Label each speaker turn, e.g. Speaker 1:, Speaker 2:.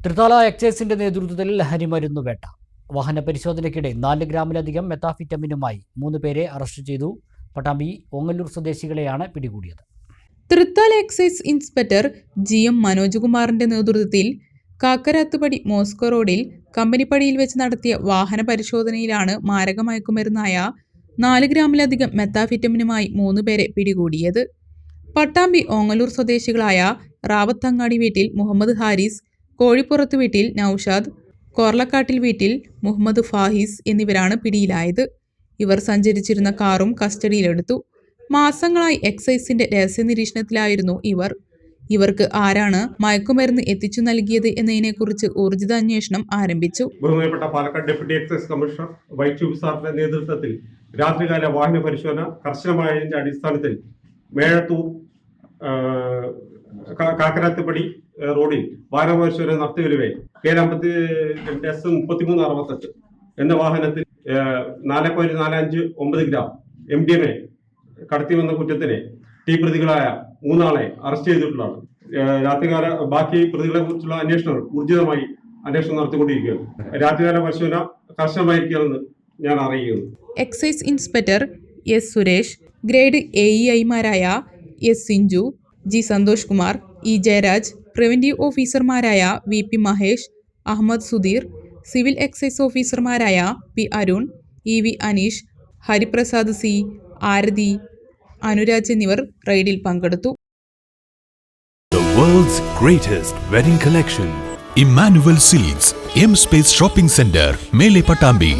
Speaker 1: തൃത്താല എക്സൈസിന്റെ നേതൃത്വത്തിൽ ലഹരിമരുന്ന് വേട്ട. വാഹന പരിശോധനയ്ക്കിടെ 4 ഗ്രാമിലധികം മെത്താഫിറ്റമിനുമായി 3 പേരെ അറസ്റ്റ് ചെയ്തു. പട്ടാമ്പി ഓങ്ങല്ലൂർ സ്വദേശികളെയാണ് പിടികൂടിയത്.
Speaker 2: Thrithala excise inspector GM Manoj കുമാറിന്റെ നേതൃത്വത്തിൽ കാക്കരാത്തുപടി മോസ്കോ റോഡിൽ കമ്പനിപ്പടിയിൽ വെച്ച് നടത്തിയ വാഹന പരിശോധനയിലാണ് മാരക മയക്കുമരുന്നായ 4 ഗ്രാമിലധികം മെത്താഫിറ്റമിനുമായി 3 പേരെ പിടികൂടിയത്. പട്ടാമ്പി ഓങ്ങല്ലൂർ സ്വദേശികളായ റാവത്തങ്ങാടി വീട്ടിൽ മുഹമ്മദ് ഹാരിസ്, കോഴിപ്പുറത്ത് വീട്ടിൽ നൌഷാദ്, കോർലക്കാട്ടിൽ വീട്ടിൽ മുഹമ്മദ് ഫാഹിസ് എന്നിവരാണ് പിടിയിലായത്. ഇവർ സഞ്ചരിച്ചിരുന്ന കാറും കസ്റ്റഡിയിലെടുത്തു. മാസങ്ങളായി എക്സൈസിന്റെ രഹസ്യ നിരീക്ഷണത്തിലായിരുന്നു ഇവർ. ഇവർക്ക് ആരാണ് മയക്കുമരുന്ന് എത്തിച്ചു നൽകിയത് എന്നതിനെക്കുറിച്ച് ഊർജിത അന്വേഷണം ആരംഭിച്ചു.
Speaker 3: ബഹുമാനപ്പെട്ട പാലക്കാട് ഡെപ്യൂട്ടി എക്സൈസ് കമ്മീഷണർ വൈറ്റ്യൂബ് സാറിന്റെ നേതൃത്വത്തിൽ രാത്രികാല വാഹന പരിശോധന കർശനമായതിന്റെ അടിസ്ഥാനത്തിൽ മേഴത്തൂർ കാക്കരാത്തുപടി റോഡിൽ വാഹന പരിശോധന നടത്തിവരുവേ K52S3368 എന്ന വാഹനത്തിൽ 4.459 ഗ്രാം MDMA കടത്തിവന്ന കുറ്റത്തിന് പ്രതികളായ 3 ആളെ അറസ്റ്റ് ചെയ്തിട്ടുള്ളതാണ്. രാത്രികാല ബാക്കി പ്രതികളെ കുറിച്ചുള്ള ഊർജിതമായി അന്വേഷണം നടത്തിക്കൊണ്ടിരിക്കുകയാണ്. രാത്രികാല പരിശോധന കർശനമായിരിക്കുമെന്ന് ഞാൻ അറിയിക്കുന്നു.
Speaker 2: Excise inspector S Suresh, grade AEIമാരായ S Sinchu, G Santhosh Kumar, E Jayaraj, preventive ഓഫീസർമാരായ VP Mahesh, Ahammed Sudheer, civil excise ഓഫീസർമാരായ P Arun, EV Aneesh, Hariprasad C, Arathi, Anuraj എന്നിവർ റെയ്ഡിൽ പങ്കെടുത്തു.
Speaker 4: The world's greatest wedding collection. Emmanuel Silks, M Space Shopping Center, Mele Patambi.